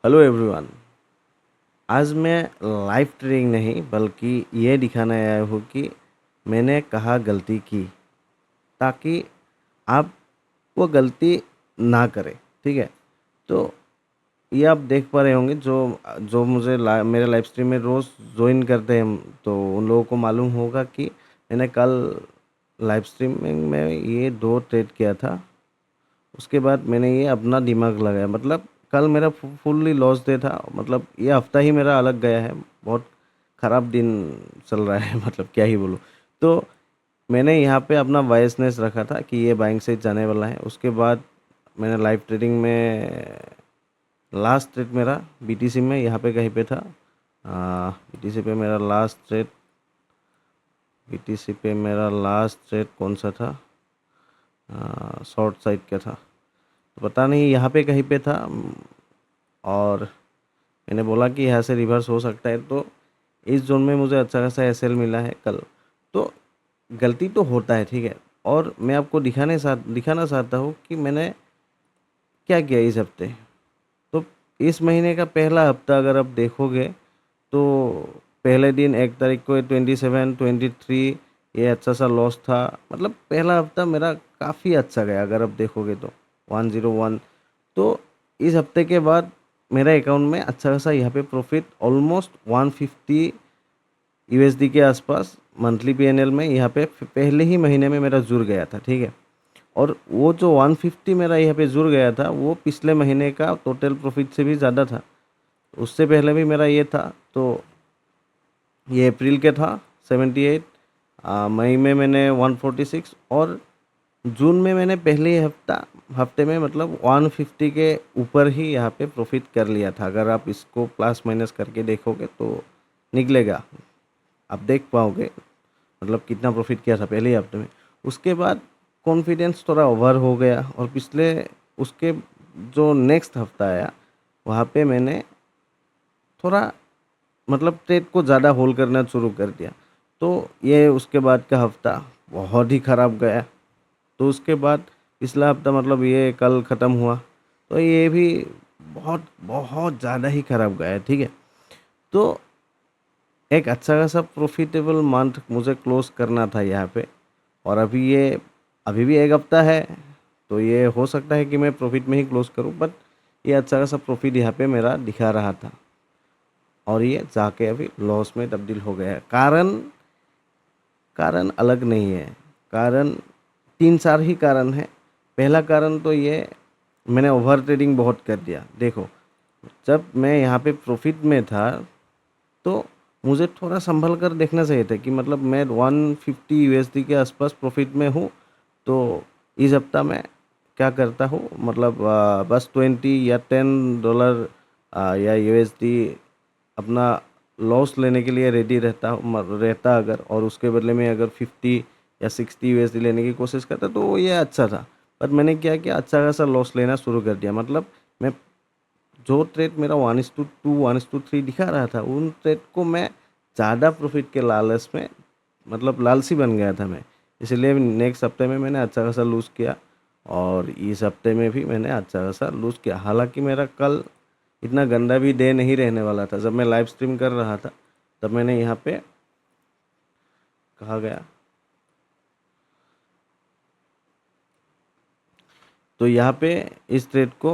Hello everyone. आज मैं live trading नहीं बल्कि ये दिखाने आया हूँ कि मैंने कहाँ गलती की, ताकि आप वो गलती ना करें। ठीक है। तो ये आप देख पा रहे होंगे, जो जो मुझे मेरे लाइव स्ट्रीम में रोज़ ज्वाइन करते हैं, तो उन लोगों को मालूम होगा कि मैंने कल लाइव स्ट्रीमिंग में ये 2 ट्रेड किया था। उसके बाद मैंने ये अपना दिमाग लगाया, मतलब कल मेरा फुल्ली लॉस डे था। मतलब ये हफ्ता ही मेरा अलग गया है, बहुत ख़राब दिन चल रहा है मतलब क्या ही बोलूँ। तो मैंने यहाँ पे अपना वाइसनेस रखा था कि ये बाइंग से जाने वाला है। उसके बाद मैंने लाइव ट्रेडिंग में लास्ट ट्रेड मेरा बीटीसी में यहाँ पे कहीं पे था। बीटीसी पे मेरा लास्ट ट्रेड बीटीसी पे मेरा लास्ट ट्रेड कौन सा था? शॉर्ट साइड का था, तो पता नहीं यहाँ पे कहीं पे था। और मैंने बोला कि यहाँ से रिवर्स हो सकता है, तो इस जोन में मुझे अच्छा खासा एसएल मिला है कल। तो गलती तो होता है, ठीक है। और मैं आपको दिखाना चाहता हूँ कि मैंने क्या किया इस हफ्ते। तो इस महीने का पहला हफ्ता अगर आप देखोगे, तो पहले दिन 1 तारीख को 27, 23 ये अच्छा सा लॉस था। मतलब पहला हफ्ता मेरा काफ़ी अच्छा गया अगर आप देखोगे तो 101। तो इस हफ्ते के बाद मेरा अकाउंट में अच्छा खासा यहाँ पे प्रॉफिट ऑलमोस्ट 150 यूएसडी के आसपास मंथली पीएनएल में यहाँ पे पहले ही महीने में मेरा जुड़ गया था। ठीक है। और वो जो 150 मेरा यहाँ पे जुड़ गया था, वो पिछले महीने का टोटल प्रॉफिट से भी ज़्यादा था। उससे पहले भी मेरा ये था। तो ये अप्रैल के था 78, मई में मैंने 146, और जून में मैंने पहले ही हफ्ते में मतलब 150 के ऊपर ही यहाँ पे प्रॉफिट कर लिया था। अगर आप इसको प्लस माइनस करके देखोगे तो निकलेगा, आप देख पाओगे मतलब कितना प्रॉफिट किया था पहले ही हफ्ते में। उसके बाद कॉन्फिडेंस थोड़ा ओवर हो गया, और पिछले उसके जो नेक्स्ट हफ्ता आया वहाँ पे मैंने थोड़ा मतलब ट्रेड को ज़्यादा होल्ड करना शुरू कर दिया। तो ये उसके बाद का हफ्ता बहुत ही ख़राब गया। तो उसके बाद पिछला हफ्ता मतलब ये कल ख़त्म हुआ, तो ये भी बहुत बहुत ज़्यादा ही ख़राब गया है। ठीक है। तो एक अच्छा खासा प्रॉफिटेबल मंथ मुझे क्लोज करना था यहाँ पे। और अभी भी एक हफ्ता है, तो ये हो सकता है कि मैं प्रॉफिट में ही क्लोज करूँ, बट ये अच्छा खासा प्रॉफिट यहाँ पे मेरा दिखा रहा था, और ये जाके अभी लॉस में तब्दील हो गया है। कारण अलग नहीं है। कारण 3-4 ही कारण है। पहला कारण तो ये, मैंने ओवर ट्रेडिंग बहुत कर दिया। देखो, जब मैं यहाँ पे प्रॉफिट में था, तो मुझे थोड़ा संभल कर देखना चाहिए था कि मतलब मैं 150 यूएसडी के आसपास प्रॉफिट में हूँ। तो इस हफ्ता मैं क्या करता हूँ, मतलब बस 20 या $10 या यूएसडी अपना लॉस लेने के लिए रेडी रहता अगर, और उसके बदले में अगर 50 या 60 यूएसडी लेने की कोशिश करता, तो ये अच्छा था। पर मैंने क्या किया, अच्छा खासा लॉस लेना शुरू कर दिया। मतलब मैं जो ट्रेड मेरा 1:2 1:3 दिखा रहा था, उन ट्रेड को मैं ज़्यादा प्रॉफिट के लालच में मतलब लालची बन गया था मैं। इसलिए नेक्स्ट हफ्ते में मैंने अच्छा खासा लूज़ किया, और इस हफ्ते में भी मैंने अच्छा खासा लूज़ किया। हालांकि मेरा कल इतना गंदा भी डे नहीं रहने वाला था। जब मैं लाइव स्ट्रीम कर रहा था, तब मैंने यहाँ पे कहा गया, तो यहाँ पे इस ट्रेड को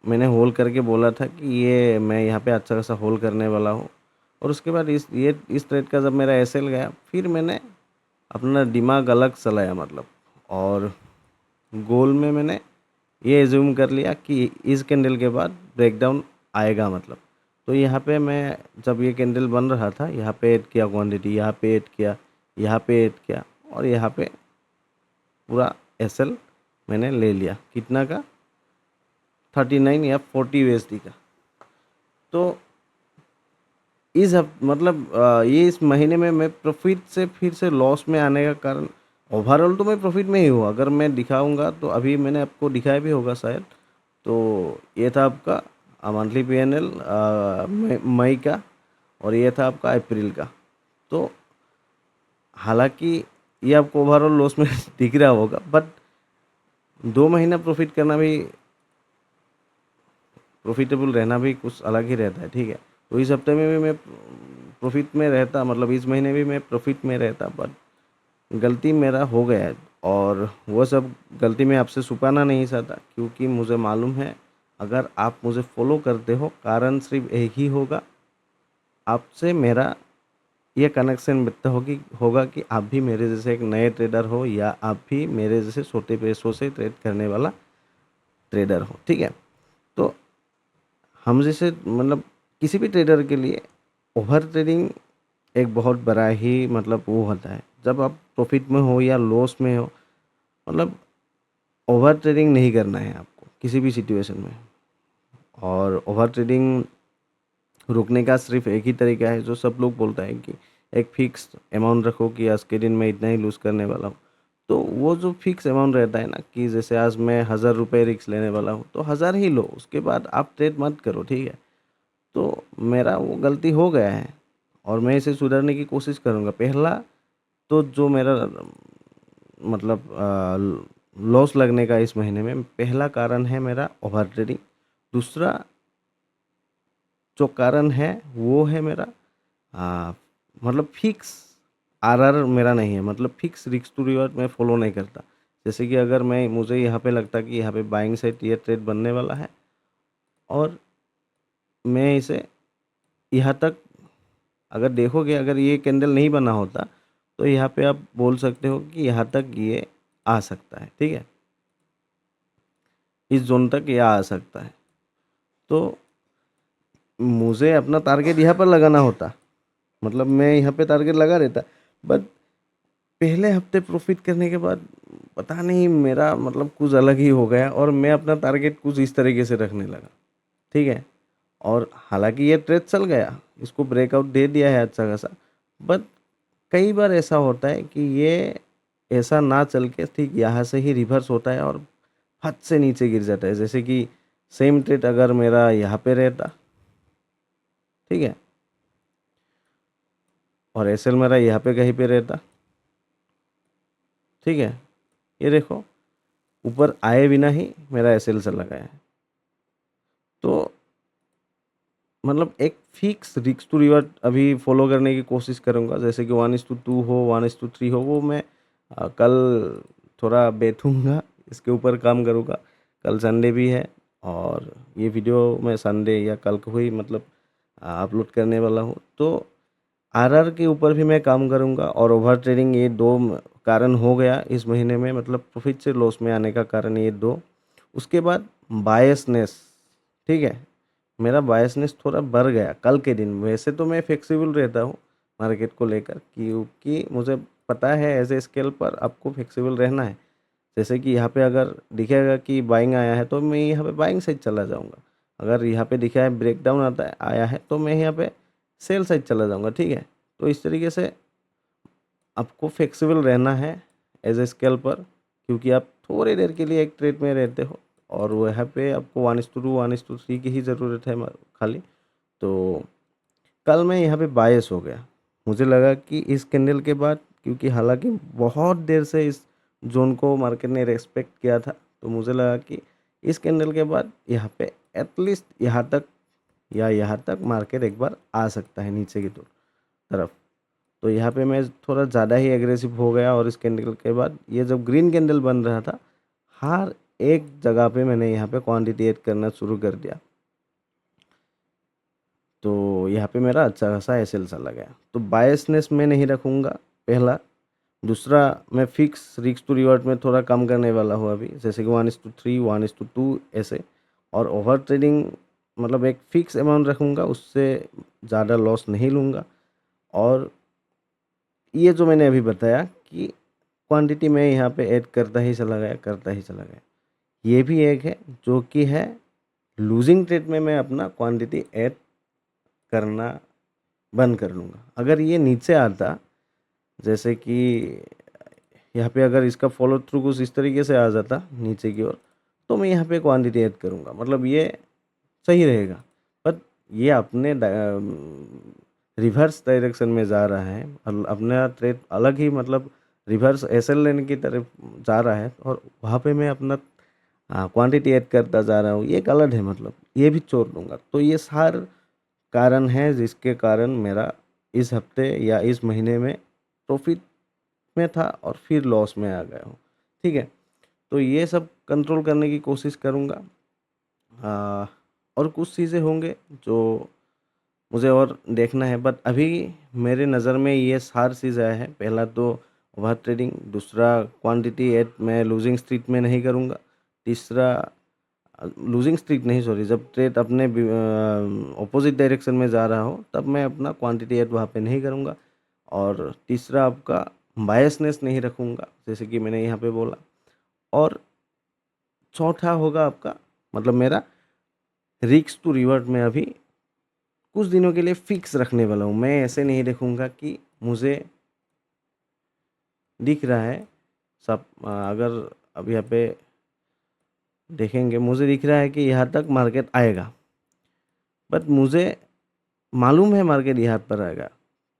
मैंने होल्ड करके बोला था कि ये मैं यहाँ पे अच्छा खासा होल्ड करने वाला हूँ। और उसके बाद इस ट्रेड का जब मेरा एसएल गया, फिर मैंने अपना दिमाग अलग चलाया मतलब। और गोल में मैंने ये एज्यूम कर लिया कि इस कैंडल के बाद ब्रेकडाउन आएगा मतलब। तो यहाँ पे मैं जब ये कैंडल बन रहा था, यहाँ पे ऐड किया क्वांटिटी, यहाँ पे ऐड किया, यहाँ पे ऐड किया, और यहाँ पे पूरा एसएल मैंने ले लिया। कितना का? 39 या 40 यूएसडी का। तो मतलब ये इस महीने में मैं प्रॉफिट से फिर से लॉस में आने का कारण, ओवरऑल तो मैं प्रॉफिट में ही हूँ। अगर मैं दिखाऊंगा तो अभी मैंने आपको दिखाया भी होगा शायद। तो ये था आपका मंथली पीएनएल मई का, और ये था आपका अप्रैल का। तो हालांकि ये आपको ओवरऑल लॉस में दिख रहा होगा, बट 2 महीना प्रॉफिट करना भी प्रॉफिटेबल रहना भी कुछ अलग ही रहता है, ठीक है। तो इस हफ्ते में भी मैं प्रॉफिट में रहता, मतलब इस महीने भी मैं प्रॉफिट में रहता, बट गलती मेरा हो गया है। और वो सब गलती मैं आपसे छुपाना नहीं चाहता, क्योंकि मुझे मालूम है अगर आप मुझे फॉलो करते हो, कारण सिर्फ एक ही होगा, आपसे मेरा ये कनेक्शन बनता होगा कि आप भी मेरे जैसे एक नए ट्रेडर हो, या आप भी मेरे जैसे छोटे पैसों से ट्रेड करने वाला ट्रेडर हो, ठीक है। तो हम जैसे मतलब किसी भी ट्रेडर के लिए ओवर ट्रेडिंग एक बहुत बड़ा ही मतलब वो होता है। जब आप प्रॉफिट में हो या लॉस में हो, मतलब ओवर ट्रेडिंग नहीं करना है आपको किसी भी सिचुएशन में। और ओवर ट्रेडिंग रुकने का सिर्फ एक ही तरीका है, जो सब लोग बोलता है कि एक फिक्स अमाउंट रखो कि आज के दिन मैं इतना ही लूज़ करने वाला हूँ। तो वो जो फिक्स अमाउंट रहता है ना, कि जैसे आज मैं 1000 रुपये रिस्क लेने वाला हूँ, तो 1000 ही लो, उसके बाद आप ट्रेड मत करो, ठीक है। तो मेरा वो गलती हो गया है और मैं इसे सुधारने की कोशिश करूँगा। पहला तो जो मेरा मतलब लॉस लगने का इस महीने में पहला कारण है मेरा ओवर ट्रेडिंग। दूसरा जो कारण है वो है मेरा आ, मतलब फिक्स आरआर मेरा नहीं है, मतलब फिक्स रिस्क टू रिवॉर्ड मैं फॉलो नहीं करता। जैसे कि अगर मैं मुझे यहाँ पे लगता कि यहाँ पे बाइंग साइड ये ट्रेड बनने वाला है और मैं इसे यहाँ तक, अगर देखोगे अगर ये कैंडल नहीं बना होता तो यहाँ पे आप बोल सकते हो कि यहाँ तक ये आ सकता है, ठीक है, इस जोन तक ये आ सकता है। तो मुझे अपना टारगेट यहाँ पर लगाना होता, मतलब मैं यहाँ पे टारगेट लगा रहता, बट पहले हफ्ते प्रॉफिट करने के बाद पता नहीं मेरा मतलब कुछ अलग ही हो गया और मैं अपना टारगेट कुछ इस तरीके से रखने लगा, ठीक है। और हालांकि ये ट्रेड चल गया, इसको ब्रेकआउट दे दिया है अच्छा खासा, बट कई बार ऐसा होता है कि ये ऐसा ना चल के ठीक यहाँ से ही रिवर्स होता है और फट से नीचे गिर जाता है। जैसे कि सेम ट्रेड अगर मेरा यहाँ पे रहता, ठीक है, और एसएल मेरा यहाँ पे कहीं पे रहता, ठीक है, ये देखो ऊपर आए बिना ही मेरा एसएल चला गया है। तो मतलब एक फिक्स रिस्क टू रिवॉर्ड अभी फॉलो करने की कोशिश करूँगा, जैसे कि 1:2 हो, 1:3 हो, वो मैं कल थोड़ा बैठूँगा, इसके ऊपर काम करूँगा। कल संडे भी है और ये वीडियो मैं संडे या कल को ही मतलब अपलोड करने वाला हूँ। तो आरआर के ऊपर भी मैं काम करूँगा और ओवर ट्रेडिंग, ये दो कारण हो गया इस महीने में, मतलब प्रॉफिट से लॉस में आने का कारण ये दो। उसके बाद बायसनेस, ठीक है, मेरा बायसनेस थोड़ा बढ़ गया कल के दिन। वैसे तो मैं फ्लेक्सिबल रहता हूँ मार्केट को लेकर, क्योंकि मुझे पता है एज ए स्केल पर आपको फ्लेक्सिबल रहना है। जैसे कि यहाँ पे अगर दिखेगा कि बाइंग आया है तो मैं यहाँ पे बाइंग साइड चला जाऊँगा, अगर यहाँ पे दिखा है ब्रेकडाउन आता है आया है तो मैं यहाँ पे सेल साइड चला जाऊँगा, ठीक है। तो इस तरीके से आपको फ्लेक्सिबल रहना है एज ए स्केल पर, क्योंकि आप थोड़ी देर के लिए एक ट्रेड में रहते हो और वहाँ पे आपको 1:2 1:3 की ही ज़रूरत है खाली। तो कल मैं यहाँ पे बायस हो गया, मुझे लगा कि इस कैंडल के बाद, क्योंकि हालांकि बहुत देर से इस जोन को मार्केट ने रेस्पेक्ट किया था, तो मुझे लगा कि इस कैंडल के बाद यहाँ पे एटलीस्ट यहाँ तक या यहाँ तक मार्केट एक बार आ सकता है नीचे की तरफ। तो यहाँ पे मैं थोड़ा ज़्यादा ही एग्रेसिव हो गया और इस कैंडल के बाद ये जब ग्रीन कैंडल बन रहा था, हर एक जगह पे मैंने यहाँ पे क्वांटिटी ऐड करना शुरू कर दिया। तो यहाँ पे मेरा अच्छा खासा एसएल चला गया। तो बायसनेस मैं नहीं रखूँगा, पहला। दूसरा, मैं फिक्स रिस्क टू रिवॉर्ड में थोड़ा कम करने वाला हूँ अभी, जैसे कि 1:3 1:2 ऐसे। और ओवर ट्रेडिंग मतलब एक फ़िक्स अमाउंट रखूँगा, उससे ज़्यादा लॉस नहीं लूँगा। और ये जो मैंने अभी बताया कि क्वांटिटी मैं यहाँ पे ऐड करता ही चला गया, करता ही चला गया, ये भी एक है जो कि है लूजिंग ट्रेड में मैं अपना क्वांटिटी ऐड करना बंद कर लूँगा। अगर ये नीचे आता, जैसे कि यहाँ पे अगर इसका फॉलो थ्रू कुछ इस तरीके से आ जाता नीचे की ओर, तो मैं यहाँ पे क्वांटिटी ऐड करूँगा, मतलब ये सही रहेगा। बट ये अपने रिवर्स डायरेक्शन में जा रहा है, अपना ट्रेड अलग ही मतलब रिवर्स एसएल लेने की तरफ जा रहा है, और वहाँ पे मैं अपना क्वांटिटी ऐड करता जा रहा हूँ, ये गलत है, मतलब ये भी छोड़ दूंगा। तो ये सार कारण है जिसके कारण मेरा इस हफ्ते या इस महीने में प्रॉफिट में था और फिर लॉस में आ गया हूँ। ठीक है, तो ये सब कंट्रोल करने की कोशिश करूँगा। और कुछ चीज़ें होंगे जो मुझे और देखना है, बट अभी मेरे नज़र में ये सार चीज़ आया है। पहला तो ओवर ट्रेडिंग, दूसरा क्वांटिटी एट मैं लूजिंग स्ट्रीक में नहीं करूँगा, तीसरा लूजिंग स्ट्रीक नहीं, सॉरी, जब ट्रेड अपने ऑपोजिट डायरेक्शन में जा रहा हो तब मैं अपना क्वांटिटी एट वहाँ पे नहीं करूँगा, और तीसरा आपका बायसनेस नहीं रखूँगा जैसे कि मैंने यहाँ पे बोला, और चौथा होगा आपका, मतलब मेरा रिस्क टू रिवर्ट में अभी कुछ दिनों के लिए फिक्स रखने वाला हूँ। मैं ऐसे नहीं देखूँगा कि मुझे दिख रहा है सब, अगर अब यहाँ पे देखेंगे मुझे दिख रहा है कि यहाँ तक मार्केट आएगा, बट मुझे मालूम है मार्केट यहाँ पर आएगा,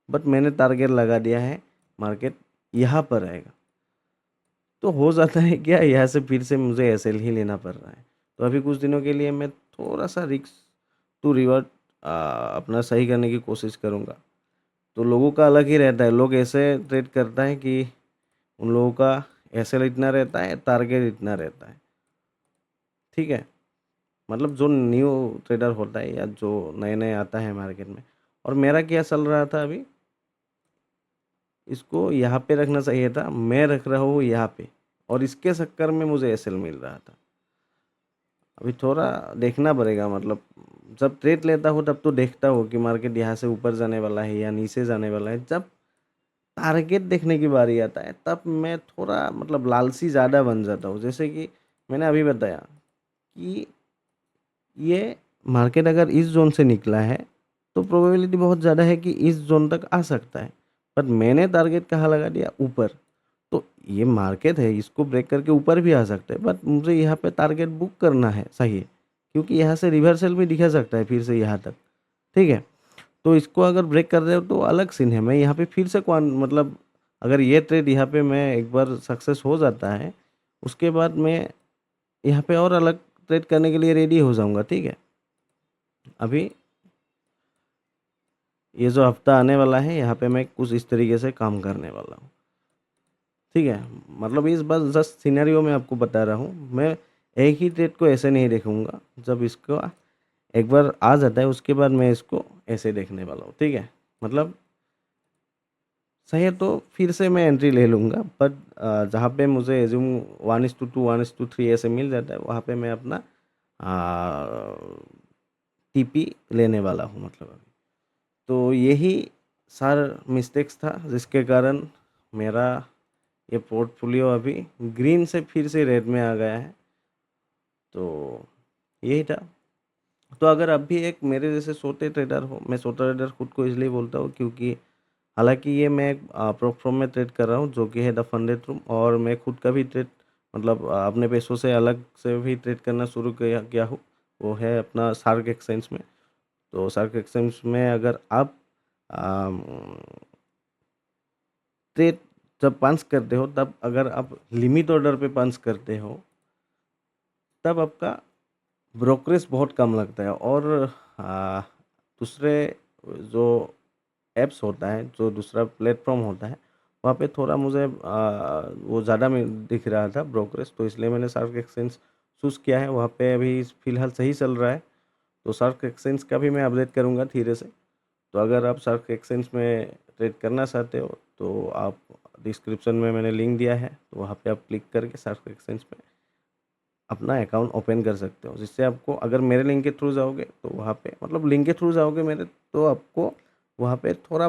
बट मैंने टारगेट लगा दिया है मार्केट यहाँ पर आएगा। तो हो जाता है क्या, यहाँ से फिर से मुझे एसएल ही लेना पड़ रहा है। तो अभी कुछ दिनों के लिए मैं थोड़ा सा रिस्क टू रिवर्ट अपना सही करने की कोशिश करूँगा। तो लोगों का अलग ही रहता है, लोग ऐसे ट्रेड करता है कि उन लोगों का एसएल इतना रहता है, टारगेट इतना रहता है। ठीक है, मतलब जो न्यू ट्रेडर होता है या जो नए नए आता है मार्केट में। और मेरा क्या चल रहा था अभी, इसको यहाँ पे रखना चाहिए था, मैं रख रहा हूँ यहाँ पे, और इसके चक्कर में मुझे एसएल मिल रहा था। अभी थोड़ा देखना पड़ेगा, मतलब जब ट्रेड लेता हूँ तब तो देखता हूँ कि मार्केट यहाँ से ऊपर जाने वाला है या नीचे जाने वाला है। जब टारगेट देखने की बारी आता है तब मैं थोड़ा मतलब लालची ज़्यादा बन जाता हूँ। जैसे कि मैंने अभी बताया कि ये मार्केट अगर इस जोन से निकला है तो प्रोबेबिलिटी बहुत ज़्यादा है कि इस जोन तक आ सकता है, बट मैंने टारगेट कहाँ लगा दिया, ऊपर। तो ये मार्केट है, इसको ब्रेक करके ऊपर भी आ सकता है, बट मुझे यहाँ पे टारगेट बुक करना है, सही है, क्योंकि यहाँ से रिवर्सल भी दिखा सकता है फिर से यहाँ तक। ठीक है, तो इसको अगर ब्रेक कर रहे हो तो अलग सीन है। मैं यहाँ पे फिर से मतलब अगर ये ट्रेड यहाँ पे मैं एक बार सक्सेस हो जाता है, उसके बाद मैं यहाँ पे और अलग ट्रेड करने के लिए रेडी हो जाऊँगा। ठीक है, अभी ये जो हफ्ता आने वाला है यहाँ पे मैं कुछ इस तरीके से काम करने वाला हूँ। ठीक है, मतलब इस बस जस्ट सिनेरियो में आपको बता रहा हूँ। मैं एक ही ट्रेड को ऐसे नहीं देखूँगा, जब इसको एक बार आ जाता है उसके बाद मैं इसको ऐसे देखने वाला हूँ। ठीक है, मतलब सही है, तो फिर से मैं एंट्री ले लूँगा, बट जहाँ पे मुझे एज्यूम 1:2 1:3 ऐसे मिल जाता है वहाँ पे मैं अपना टीपी लेने वाला हूँ, मतलब अभी। तो यही सारा मिस्टेक्स था जिसके कारण मेरा ये पोर्टफोलियो अभी ग्रीन से फिर से रेड में आ गया है। तो यही था। तो अगर आप भी एक मेरे जैसे छोटे ट्रेडर हो, मैं छोटा ट्रेडर खुद को इसलिए बोलता हूँ क्योंकि हालांकि ये मैं प्रोप फॉर्म में ट्रेड कर रहा हूँ जो कि है द फंडेड रूम, और मैं खुद का भी ट्रेड मतलब अपने पैसों से अलग से भी ट्रेड करना शुरू किया हूँ, वो है अपना शार्क एक्सचेंज में। तो शार्क एक्सचेंज में अगर आप ट्रेड जब पंच करते हो, तब अगर आप लिमिट ऑर्डर पे पंच करते हो तब आपका ब्रोकरेज बहुत कम लगता है। और आ, दूसरे जो ऐप्स होता है, जो दूसरा प्लेटफॉर्म होता है, वहाँ पे थोड़ा मुझे वो ज़्यादा में दिख रहा था ब्रोकरेज, तो इसलिए मैंने शार्क एक्सचेंज चूज़ किया है। वहाँ पे अभी फ़िलहाल सही चल रहा है। तो शार्क एक्सचेंज का भी मैं अपडेट करूँगा धीरे से। तो अगर आप शार्क एक्सचेंज में ट्रेड करना चाहते हो तो आप डिस्क्रिप्शन में मैंने लिंक दिया है, तो वहाँ पे आप क्लिक करके शार्क एक्सचेंज में अपना अकाउंट ओपन कर सकते हो। जिससे आपको, अगर मेरे लिंक के थ्रू जाओगे तो वहाँ पे, मतलब लिंक के थ्रू जाओगे मेरे, तो आपको वहाँ पे थोड़ा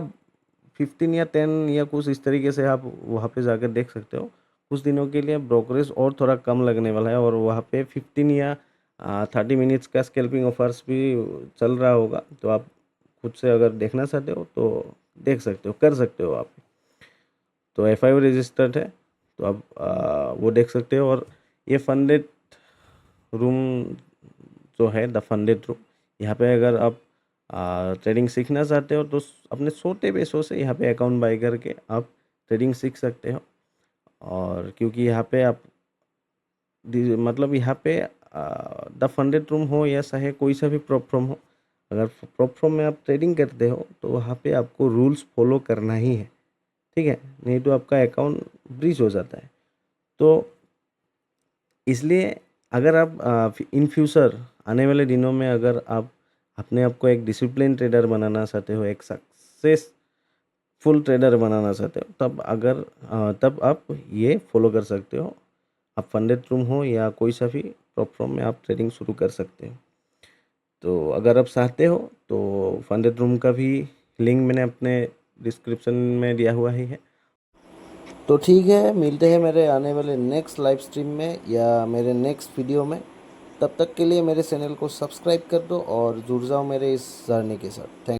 15 या 10 या कुछ इस तरीके से आप वहाँ पे जाकर देख सकते हो। कुछ दिनों के लिए ब्रोकरेज और थोड़ा कम लगने वाला है, और वहाँ पे 15 या 30 मिनट्स का स्कैल्पिंग ऑफर्स भी चल रहा होगा। तो आप खुद से अगर देखना चाहते हो तो देख सकते हो, कर सकते हो आप। तो FIO रजिस्टर्ड है, तो आप वो देख सकते हो। और ये फंडेड रूम जो है द फंडेड रूम, यहाँ पे अगर आप ट्रेडिंग सीखना चाहते हो तो अपने छोटे पैसों से यहाँ पे अकाउंट बाई करके आप ट्रेडिंग सीख सकते हो। और क्योंकि यहाँ पे आप मतलब यहाँ पे द फंडेड रूम हो या चाहे कोई सा भी प्रॉप फॉर्म हो, अगर प्रॉप फॉर्म में आप ट्रेडिंग करते हो तो वहाँ पे आपको रूल्स फॉलो करना ही है, ठीक है, नहीं तो आपका अकाउंट ब्रीच हो जाता है। तो इसलिए अगर आप इन फ्यूचर आने वाले दिनों में अगर आप अपने आप को एक डिसिप्लिन ट्रेडर बनाना चाहते हो, एक सक्सेसफुल ट्रेडर बनाना चाहते हो, तब आप ये फॉलो कर सकते हो। आप फंडेड रूम हो या कोई सा भी प्लेटफॉर्म में आप ट्रेडिंग शुरू कर सकते हो। तो अगर आप चाहते हो तो फंडेड रूम का भी लिंक मैंने अपने डिस्क्रिप्शन में दिया हुआ ही है। तो ठीक है, मिलते हैं मेरे आने वाले नेक्स्ट लाइव स्ट्रीम में या मेरे नेक्स्ट वीडियो में। तब तक के लिए मेरे चैनल को सब्सक्राइब कर दो और जुड़ जाओ मेरे इस जर्नी के साथ। थैंक